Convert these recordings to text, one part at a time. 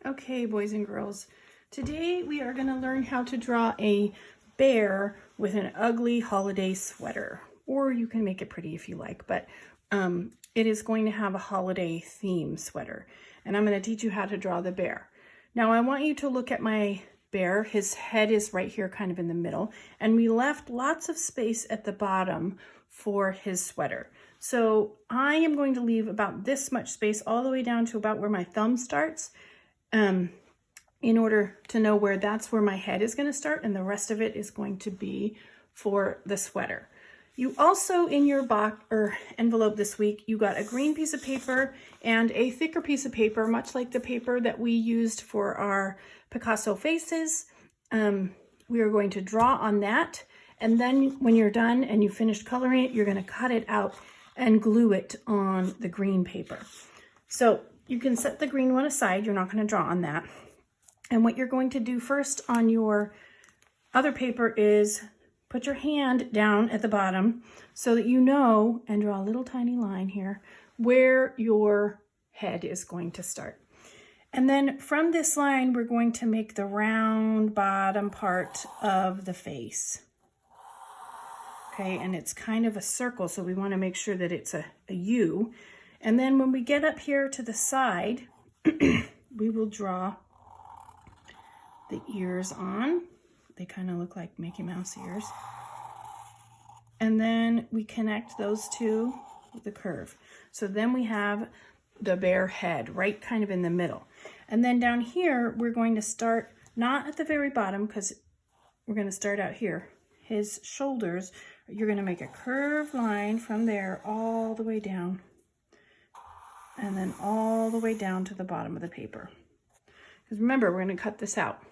Okay, boys and girls, today we are going to learn how to draw a bear with an ugly holiday sweater. Or you can make it pretty if you like, but it is going to have a holiday theme sweater. And I'm going to teach you how to draw the bear. Now I want you to look at my bear. His head is right here kind of in the middle. And we left lots of space at the bottom for his sweater. So I am going to leave about this much space all the way down to about where my thumb starts. In order to know where that's where my head is going to start, and the rest of it is going to be for the sweater. You also, in your box or envelope this week, you got a green piece of paper and a thicker piece of paper, much like the paper that we used for our Picasso faces. We are going to draw on that, and then when you're done and you finished coloring it, you're going to cut it out and glue it on the green paper. So you can set the green one aside. You're not going to draw on that. And what you're going to do first on your other paper is put your hand down at the bottom so that you know, and draw a little tiny line here, where your head is going to start. And then from this line, we're going to make the round bottom part of the face. Okay, and it's kind of a circle, so we want to make sure that it's a U. And then when we get up here to the side, we will draw the ears on. They kind of look like Mickey Mouse ears. And then we connect those two with the curve. So then we have the bear head right kind of in the middle. And then down here, we're going to start not at the very bottom, because we're going to start out here. His shoulders, you're going to make a curved line from there all the way down. And then all the way down to the bottom of the paper. Because remember, we're going to cut this out.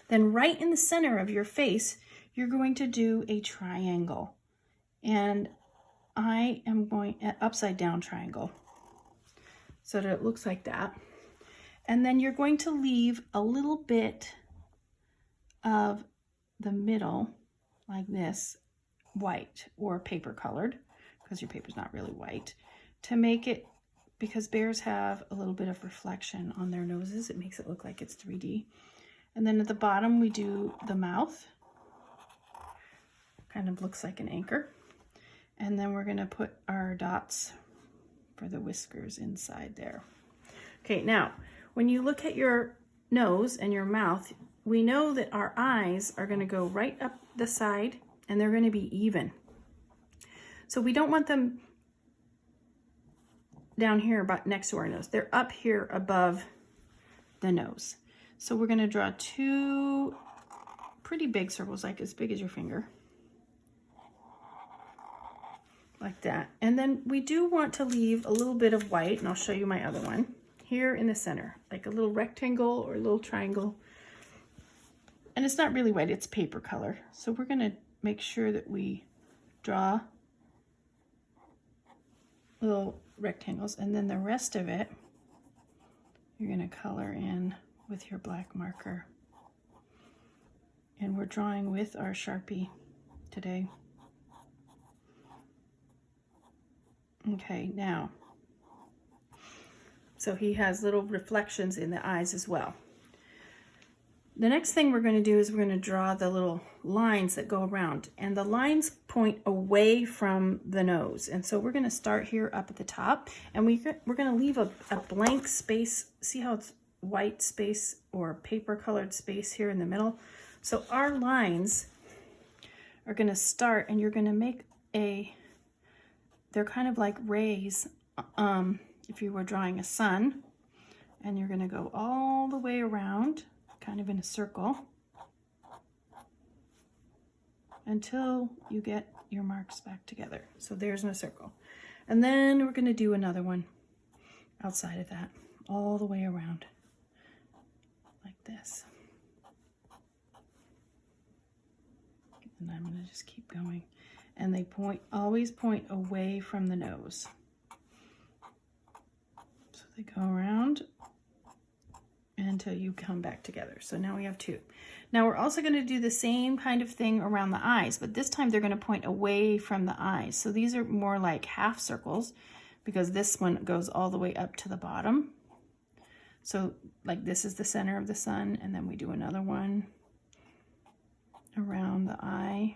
Then right in the center of your face, you're going to do a triangle. And I am going an upside down triangle so that it looks like that. And then you're going to leave a little bit of the middle like this, white or paper colored, because your paper's not really white, to make it, because bears have a little bit of reflection on their noses. It makes it look like it's 3D. And then at the bottom, we do the mouth. Kind of looks like an anchor. And then we're going to put our dots for the whiskers inside there. Okay, now, when you look at your nose and your mouth, we know that our eyes are going to go right up the side, and they're going to be even. So we don't want them down here about next to our nose. They're up here above the nose. So we're going to draw two pretty big circles, like as big as your finger. Like that. And then we do want to leave a little bit of white, and I'll show you my other one, here in the center, like a little rectangle or a little triangle. And it's not really white, it's paper color. So we're going to make sure that we draw little rectangles, and then the rest of it, you're going to color in with your black marker. And we're drawing with our Sharpie today. Okay, now, so he has little reflections in the eyes as well. The next thing we're going to do is we're going to draw the little lines that go around, and the lines point away from the nose. And so we're going to start here up at the top, and we're going to leave a blank space. See how it's white space or paper colored space here in the middle? So our lines are going to start, and you're going to make they're kind of like rays if you were drawing a sun, and you're going to go all the way around kind of in a circle until you get your marks back together. So there's my circle. And then we're going to do another one outside of that, all the way around like this. And I'm going to just keep going. And they always point away from the nose. So they go around until you come back together. So now we have two. Now we're also going to do the same kind of thing around the eyes, but this time they're going to point away from the eyes. So these are more like half circles, because this one goes all the way up to the bottom. So like this is the center of the sun, and then we do another one around the eye.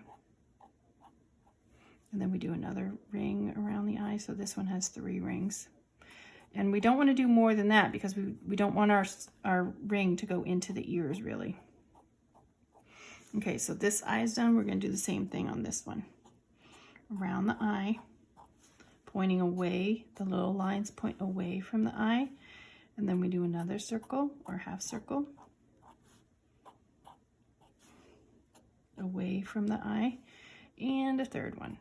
And then we do another ring around the eye. So this one has 3 rings. And we don't want to do more than that because we don't want our ring to go into the ears really. Okay, so this eye is done. We're going to do the same thing on this one. Around the eye, pointing away. The little lines point away from the eye. And then we do another circle or half circle away from the eye. And a third one.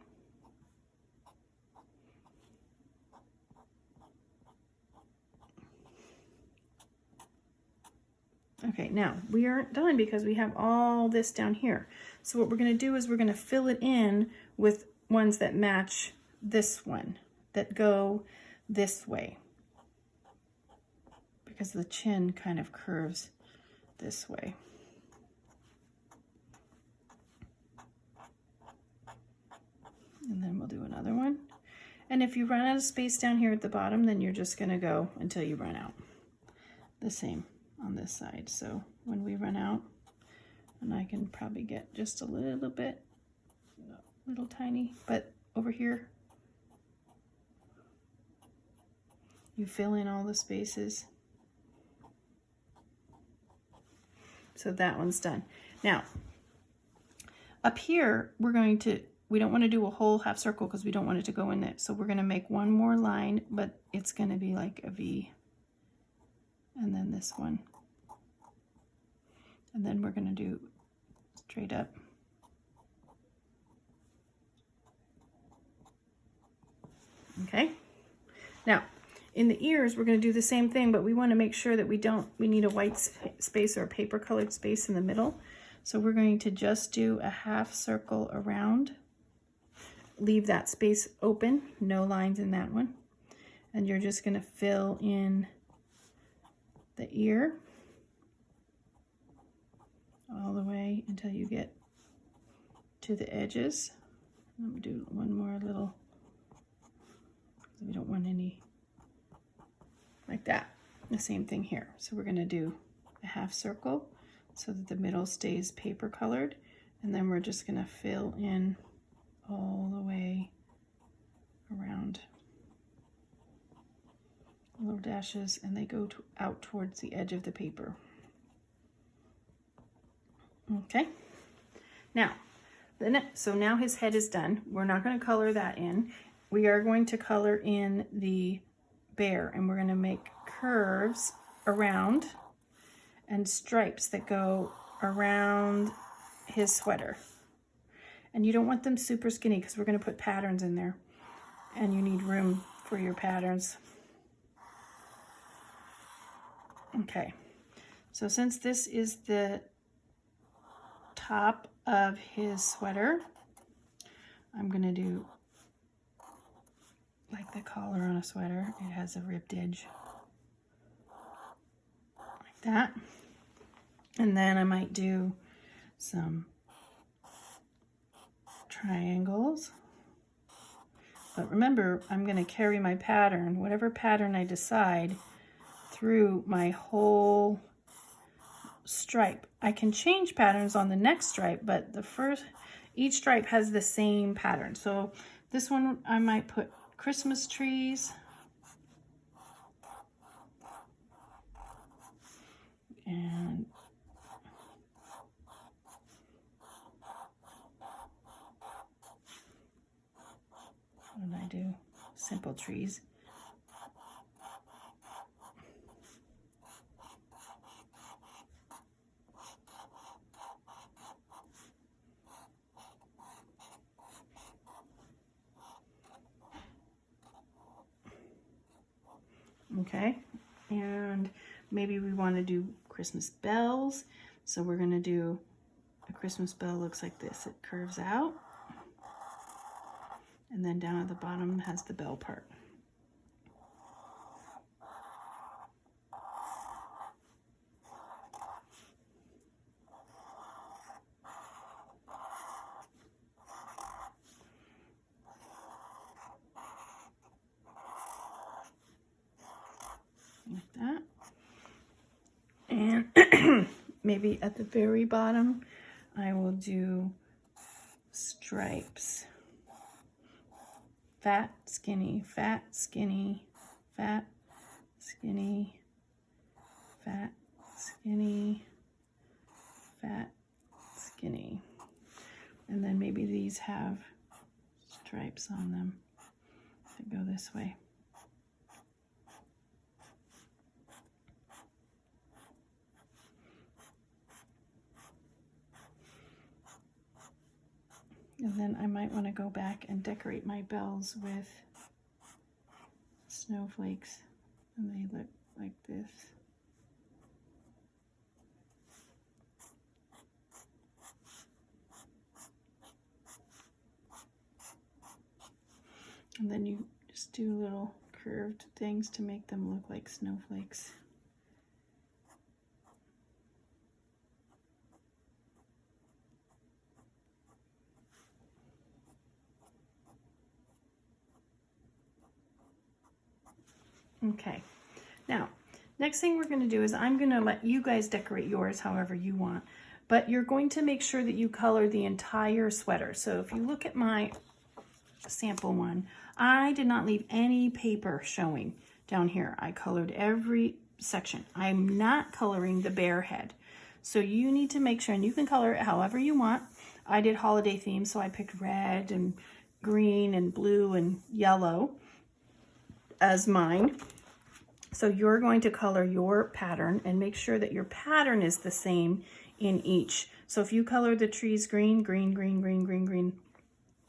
Okay, now we aren't done because we have all this down here. So what we're going to do is we're going to fill it in with ones that match this one, that go this way. Because the chin kind of curves this way. And then we'll do another one. And if you run out of space down here at the bottom, then you're just going to go until you run out. The same on this side. So when we run out, and I can probably get just a little bit, little tiny, but over here, you fill in all the spaces. So that one's done. Now, up here, we don't want to do a whole half circle because we don't want it to go in it. So we're going to make one more line, but it's going to be like a V. And then this one. And then we're going to do straight up. Okay. Now, in the ears, we're going to do the same thing, but we want to make sure that we need a white space or a paper colored space in the middle. So we're going to just do a half circle around. Leave that space open, no lines in that one. And you're just going to fill in the ear all the way until you get to the edges. Let me do one more little, because we don't want any like that. The same thing here. So we're going to do a half circle so that the middle stays paper colored, and then we're just going to fill in all the way around. Little dashes, and they go out towards the edge of the paper. Okay, now so now his head is done. We're not going to color that in. We are going to color in the bear, and we're going to make curves around and stripes that go around his sweater. And you don't want them super skinny because we're going to put patterns in there, and you need room for your patterns. Okay, so since this is the top of his sweater, I'm going to do like the collar on a sweater. It has a ribbed edge like that. And then I might do some triangles. But remember, I'm going to carry my pattern, whatever pattern I decide, through my whole stripe. I can change patterns on the next stripe, but each stripe has the same pattern. So this one I might put Christmas trees. And what did I do? Simple trees. Okay, and maybe we want to do Christmas bells. So we're going to do a Christmas bell looks like this. It curves out, and then down at the bottom has the bell part. Like that. maybe at the very bottom, I will do stripes. Fat, skinny, fat, skinny, fat, skinny, fat, skinny, fat, skinny. And then maybe these have stripes on them that go this way. And then I might want to go back and decorate my bells with snowflakes, and they look like this. And then you just do little curved things to make them look like snowflakes. Okay, now next thing we're going to do is I'm going to let you guys decorate yours however you want, but you're going to make sure that you color the entire sweater. So if you look at my sample one, I did not leave any paper showing down here. I colored every section. I'm not coloring the bear head. So you need to make sure, and you can color it however you want. I did holiday themes, so I picked red and green and blue and yellow as mine. So you're going to color your pattern and make sure that your pattern is the same in each. So if you color the trees green, green, green, green, green, green,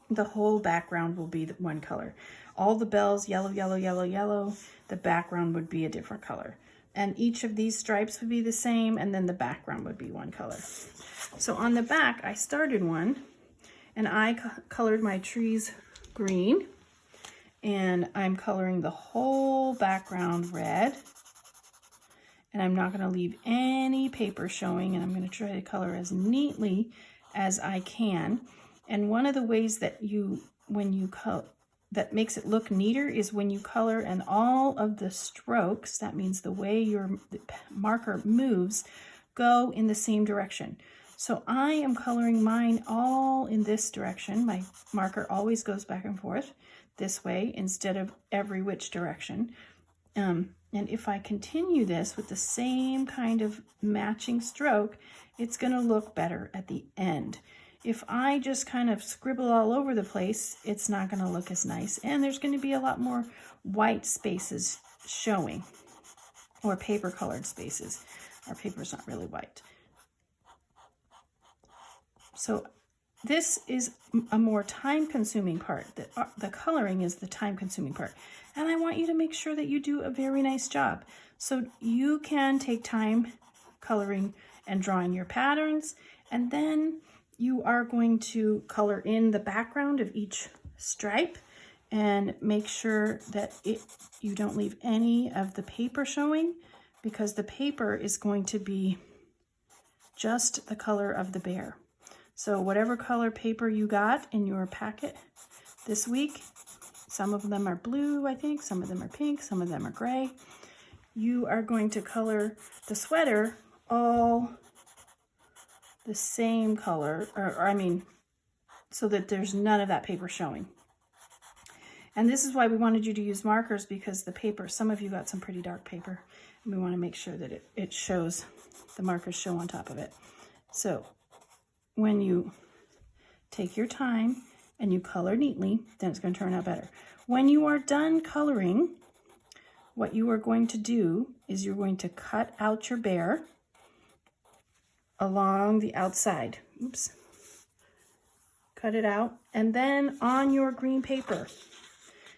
the whole background will be the one color. All the bells, yellow, yellow, yellow, yellow, the background would be a different color. And each of these stripes would be the same, and then the background would be one color. So on the back, I started one, and I colored my trees green. And I'm coloring the whole background red, and I'm not going to leave any paper showing, and I'm going to try to color as neatly as I can. And one of the ways that that makes it look neater is when you color and all of the strokes, that means the way your marker moves, go in the same direction. So I am coloring mine all in this direction. My marker always goes back and forth this way instead of every which direction. And if I continue this with the same kind of matching stroke, it's going to look better at the end. If I just kind of scribble all over the place, it's not going to look as nice. And there's going to be a lot more white spaces showing, or paper colored spaces. Our paper's not really white. So this is a more time-consuming part. The coloring is the time-consuming part. And I want you to make sure that you do a very nice job. So you can take time coloring and drawing your patterns, and then you are going to color in the background of each stripe and make sure that you don't leave any of the paper showing, because the paper is going to be just the color of the bear. So whatever color paper you got in your packet this week, some of them are blue, I think, some of them are pink, some of them are gray. You are going to color the sweater all the same color, so that there's none of that paper showing. And this is why we wanted you to use markers, because the paper, some of you got some pretty dark paper, and we want to make sure that it shows, the markers show on top of it. So when you take your time and you color neatly, then it's going to turn out better. When you are done coloring, what you are going to do is you're going to cut out your bear along the outside. Oops. Cut it out. And then on your green paper,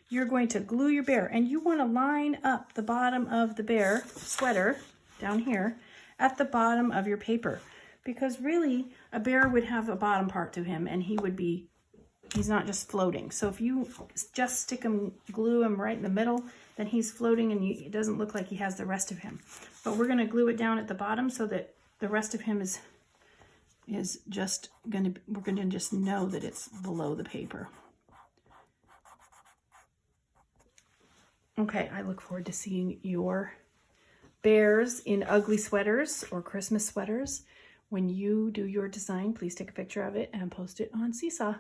you're going to glue your bear. And you want to line up the bottom of the bear sweater down here at the bottom of your paper. Because really, a bear would have a bottom part to him, and he's not just floating. So if you just glue him right in the middle, then he's floating, and it doesn't look like he has the rest of him. But we're going to glue it down at the bottom so that the rest of him is just going to, we're going to just know that it's below the paper. Okay, I look forward to seeing your bears in ugly sweaters or Christmas sweaters. When you do your design, please take a picture of it and post it on Seesaw.